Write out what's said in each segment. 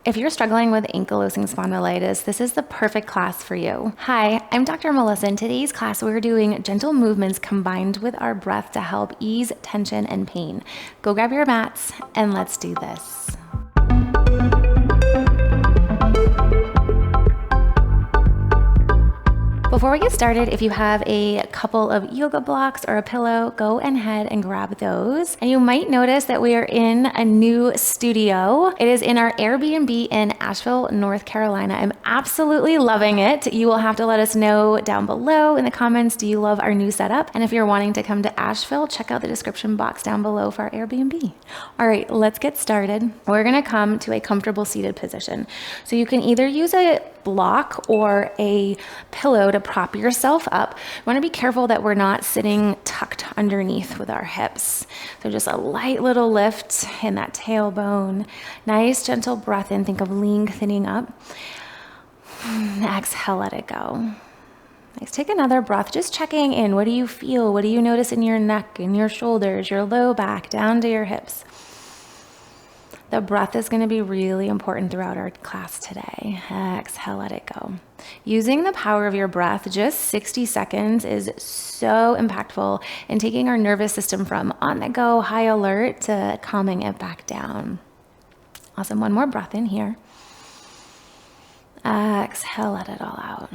If you're struggling with ankylosing spondylitis, this is the perfect class for you. Hi, I'm Dr. Melissa. In today's class, we're doing gentle movements combined with our breath to help ease tension and pain. Go grab your mats and let's do this. Before we get started, if you have a couple of yoga blocks or a pillow, go ahead and grab those. And you might notice that we are in a new studio. It is in our Airbnb in Asheville, North Carolina. I'm absolutely loving it. You will have to let us know down below in the comments, do you love our new setup? And if you're wanting to come to Asheville, check out the description box down below for our Airbnb. All right, let's get started. We're gonna come to a comfortable seated position. So you can either use a block or a pillow to prop yourself up. You want to be careful that we're not sitting tucked underneath with our hips. So just a light little lift in that tailbone. Nice gentle breath in. Think of lengthening up. Exhale, let it go. Nice. Take another breath, just checking in. What do you feel? What do you notice in your neck, in your shoulders, your low back, down to your hips? The breath is going to be really important throughout our class today. Exhale, let it go. Using the power of your breath, just 60 seconds is so impactful in taking our nervous system from on the go, high alert, to calming it back down. Awesome. One more breath in here. Exhale, let it all out.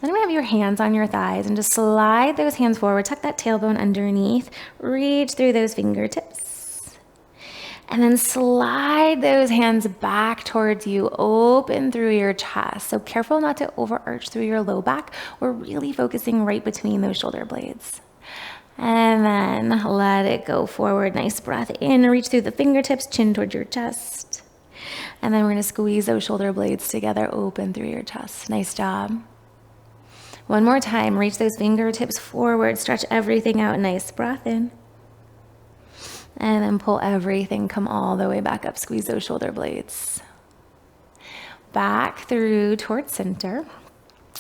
Then we have your hands on your thighs and just slide those hands forward, tuck that tailbone underneath, reach through those fingertips. And then slide those hands back towards you, open through your chest. So careful not to overarch through your low back. We're really focusing right between those shoulder blades. And then let it go forward. Nice breath in, reach through the fingertips, chin towards your chest. And then we're gonna squeeze those shoulder blades together, open through your chest. Nice job. One more time, reach those fingertips forward, stretch everything out, nice breath in. And then pull everything, come all the way back up, squeeze those shoulder blades. Back through towards center.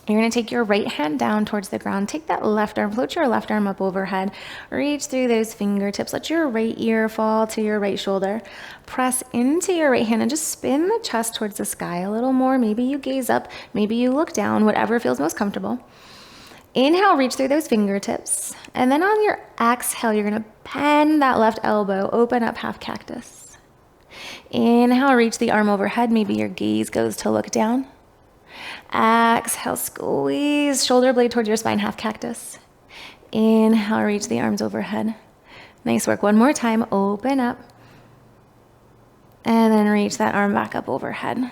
You're gonna take your right hand down towards the ground, take that left arm, float your left arm up overhead, reach through those fingertips, let your right ear fall to your right shoulder, press into your right hand and just spin the chest towards the sky a little more. Maybe you gaze up, maybe you look down, whatever feels most comfortable. Inhale, reach through those fingertips. And then on your exhale, you're gonna bend that left elbow, open up half cactus. Inhale, reach the arm overhead. Maybe your gaze goes to look down. Exhale, squeeze shoulder blade towards your spine, half cactus. Inhale, reach the arms overhead. Nice work. One more time, open up. And then reach that arm back up overhead.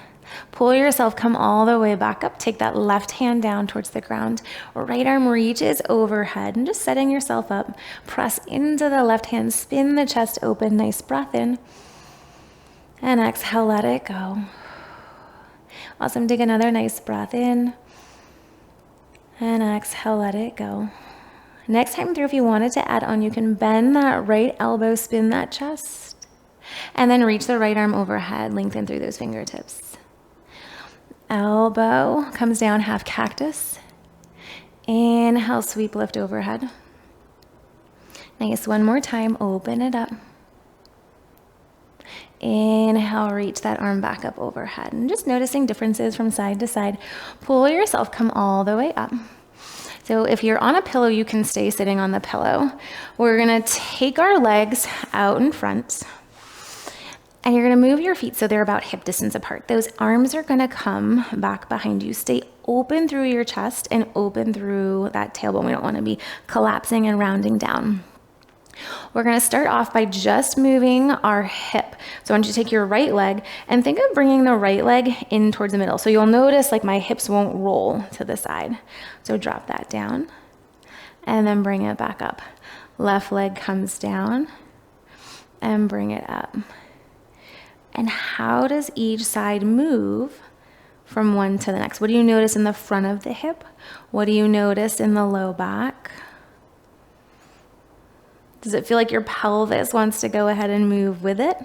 Pull yourself, come all the way back up. Take that left hand down towards the ground. Right arm reaches overhead and just setting yourself up. Press into the left hand, spin the chest open. Nice breath in. And exhale, let it go. Awesome. Take another nice breath in. And exhale, let it go. Next time through, if you wanted to add on, you can bend that right elbow, spin that chest. And then reach the right arm overhead, lengthen through those fingertips. Elbow comes down, half cactus. Inhale, sweep, lift overhead. Nice, one more time, open it up. Inhale, reach that arm back up overhead. And just noticing differences from side to side. Pull yourself, come all the way up. So if you're on a pillow, you can stay sitting on the pillow. We're gonna take our legs out in front. And you're gonna move your feet so they're about hip distance apart. Those arms are gonna come back behind you. Stay open through your chest and open through that tailbone. We don't wanna be collapsing and rounding down. We're gonna start off by just moving our hip. So I want you to take your right leg and think of bringing the right leg in towards the middle. So you'll notice like my hips won't roll to the side. So drop that down and then bring it back up. Left leg comes down and bring it up. And how does each side move from one to the next? What do you notice in the front of the hip? What do you notice in the low back? Does it feel like your pelvis wants to go ahead and move with it?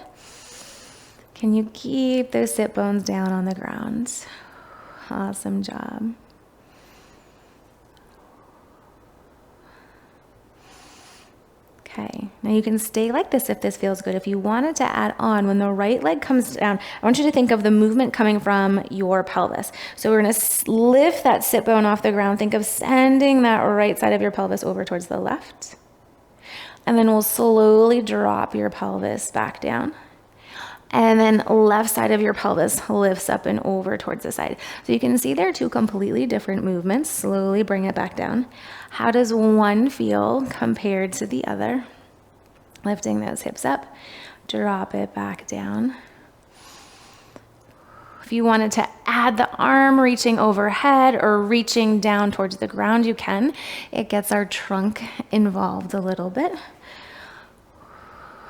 Can you keep those sit bones down on the ground? Awesome job. Okay. Now you can stay like this if this feels good. If you wanted to add on, when the right leg comes down, I want you to think of the movement coming from your pelvis. So we're gonna lift that sit bone off the ground. Think of sending that right side of your pelvis over towards the left. And then we'll slowly drop your pelvis back down. And then left side of your pelvis lifts up and over towards the side. So you can see there are two completely different movements. Slowly bring it back down. How does one feel compared to the other? Lifting those hips up, drop it back down. If you wanted to add the arm reaching overhead or reaching down towards the ground, you can. It gets our trunk involved a little bit.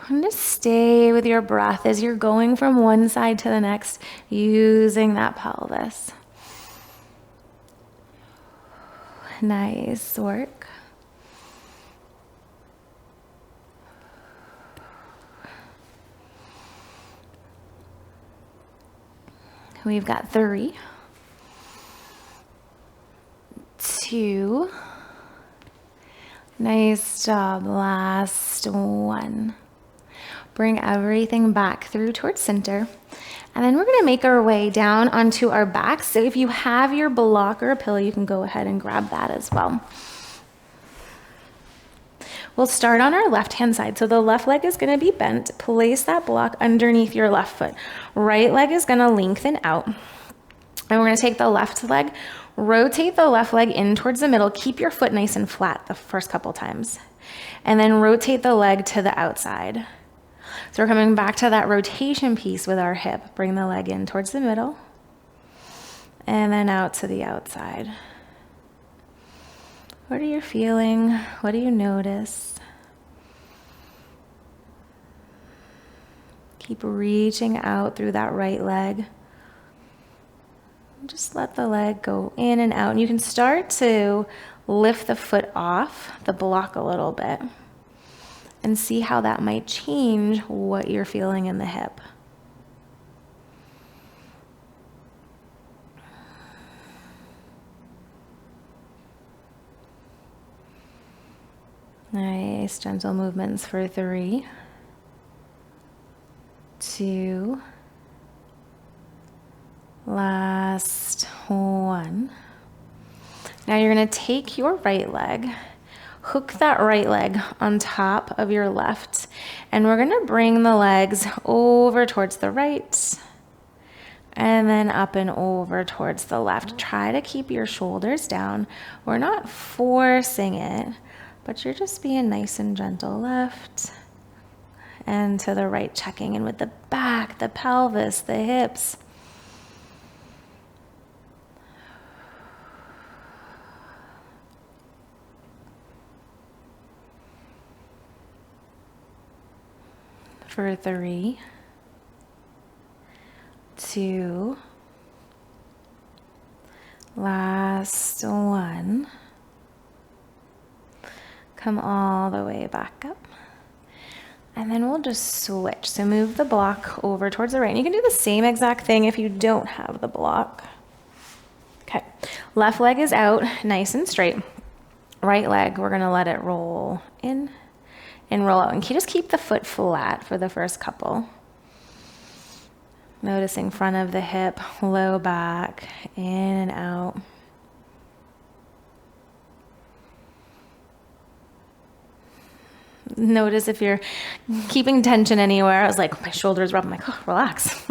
And just stay with your breath as you're going from one side to the next, using that pelvis. Nice work. We've got 3, 2, nice job, last 1. Bring everything back through towards center. And then we're gonna make our way down onto our backs. So if you have your block or a pillow, you can go ahead and grab that as well. We'll start on our left-hand side. So the left leg is gonna be bent. Place that block underneath your left foot. Right leg is gonna lengthen out. And we're gonna take the left leg, rotate the left leg in towards the middle. Keep your foot nice and flat the first couple times. And then rotate the leg to the outside. So we're coming back to that rotation piece with our hip. Bring the leg in towards the middle. And then out to the outside. What are you feeling? What do you notice? Keep reaching out through that right leg. Just let the leg go in and out. And you can start to lift the foot off the block a little bit and see how that might change what you're feeling in the hip. Nice, gentle movements for 3, 2, last 1. Now you're gonna take your right leg, hook that right leg on top of your left, and we're gonna bring the legs over towards the right, and then up and over towards the left. Try to keep your shoulders down. We're not forcing it, but you're just being nice and gentle. Left and to the right, checking in with the back, the pelvis, the hips. For 3, 2, last 1. Come all the way back up. And then we'll just switch. So move the block over towards the right. And you can do the same exact thing if you don't have the block. Okay, left leg is out, nice and straight. Right leg, we're gonna let it roll in and roll out. And just keep the foot flat for the first couple. Noticing front of the hip, low back, in and out. Notice if you're keeping tension anywhere. I was like, my shoulders are up. I'm like, oh, relax.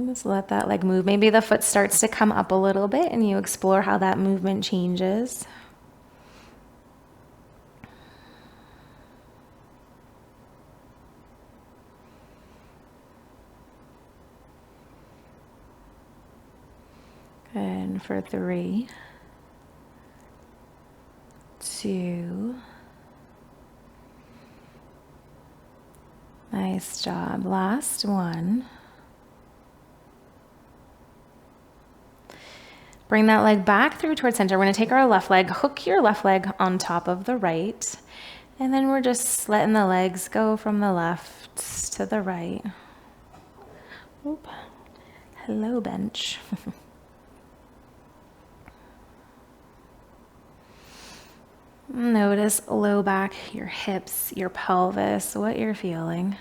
Just let that leg move. Maybe the foot starts to come up a little bit and you explore how that movement changes. And for 3, 2, nice job. Last 1. Bring that leg back through towards center. We're going to take our left leg, hook your left leg on top of the right, and then we're just letting the legs go from the left to the right. Oop. Hello, bench. Notice low back, your hips, your pelvis, what you're feeling.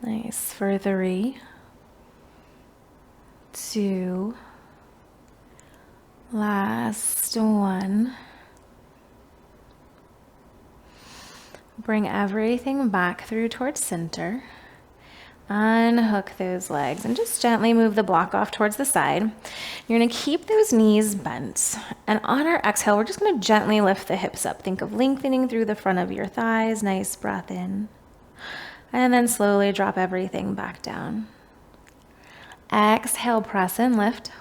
Nice. For 3, 2, last 1. Bring everything back through towards center. Unhook those legs and just gently move the block off towards the side. You're gonna keep those knees bent. And on our exhale, we're just gonna gently lift the hips up. Think of lengthening through the front of your thighs. Nice breath in. And then slowly drop everything back down. Exhale, press and lift.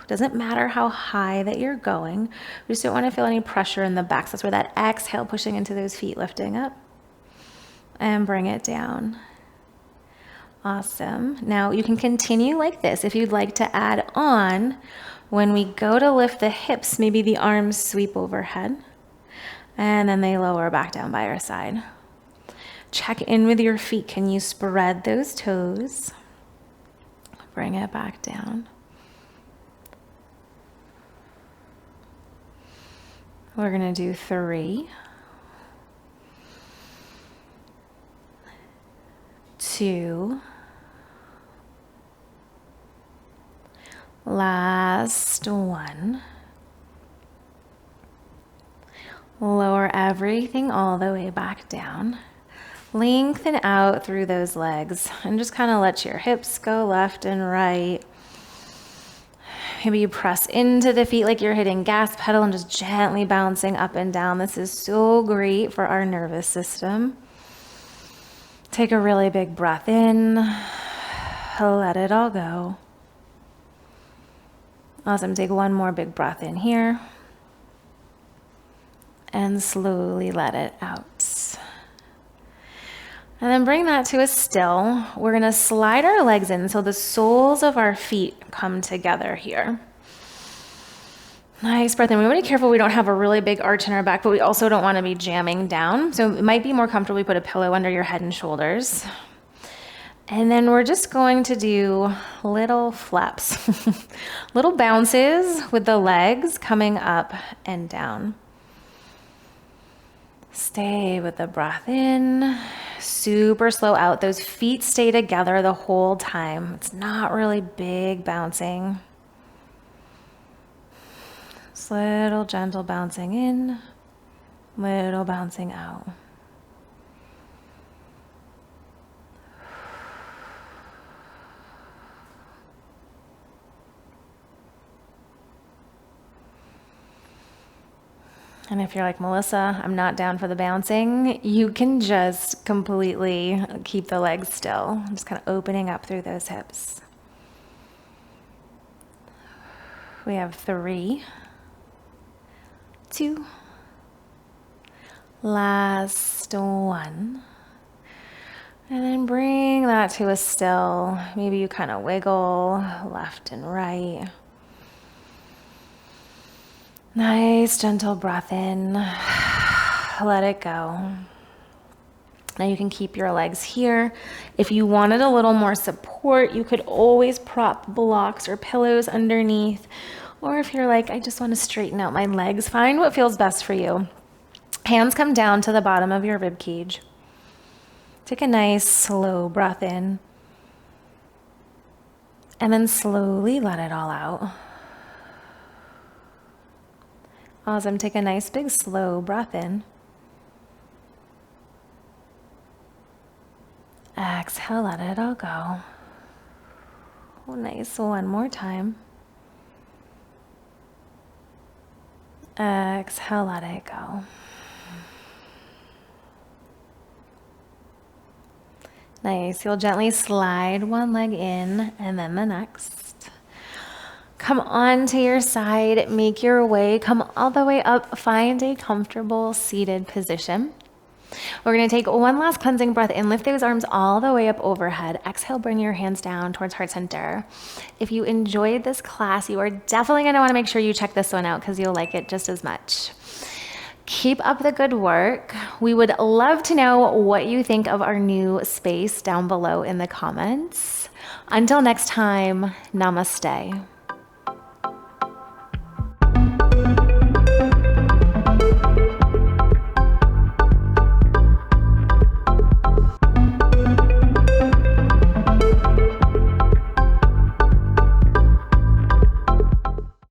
Doesn't matter how high that you're going. We just don't want to feel any pressure in the back. So that's where that exhale, pushing into those feet, lifting up. And bring it down. Awesome. Now you can continue like this. If you'd like to add on, when we go to lift the hips, maybe the arms sweep overhead. And then they lower back down by our side. Check in with your feet. Can you spread those toes? Bring it back down. We're going to do 3, 2, last 1. Lower everything all the way back down. Lengthen out through those legs and just kind of let your hips go left and right. Maybe you press into the feet like you're hitting gas pedal and just gently bouncing up and down. This is so great for our nervous system. Take a really big breath in. Let it all go. Awesome. Take one more big breath in here. And slowly let it out. And then bring that to a still. We're going to slide our legs in so the soles of our feet come together here. Nice breath in. We want to be careful we don't have a really big arch in our back, but we also don't want to be jamming down. So it might be more comfortable we put a pillow under your head and shoulders. And then we're just going to do little flaps, little bounces with the legs coming up and down. Stay with the breath in, super slow out. Those feet stay together the whole time. It's not really big bouncing. Just little gentle bouncing in, little bouncing out. And if you're like, Melissa, I'm not down for the bouncing, you can just completely keep the legs still. Just kind of opening up through those hips. We have 3, 2, last 1. And then bring that to a still. Maybe you kind of wiggle left and right. Nice, gentle breath in. Let it go. Now you can keep your legs here. If you wanted a little more support, you could always prop blocks or pillows underneath. Or if you're like, I just want to straighten out my legs, find what feels best for you. Hands come down to the bottom of your rib cage. Take a nice, slow breath in. And then slowly let it all out. Awesome. Take a nice big slow breath in. Exhale, let it all go. Oh, nice. One more time. Exhale, let it go. Nice. You'll gently slide one leg in and then the next. Come on to your side, make your way, come all the way up, find a comfortable seated position. We're going to take one last cleansing breath in, lift those arms all the way up overhead. Exhale, bring your hands down towards heart center. If you enjoyed this class, you are definitely going to want to make sure you check this one out because you'll like it just as much. Keep up the good work. We would love to know what you think of our new space down below in the comments. Until next time, namaste.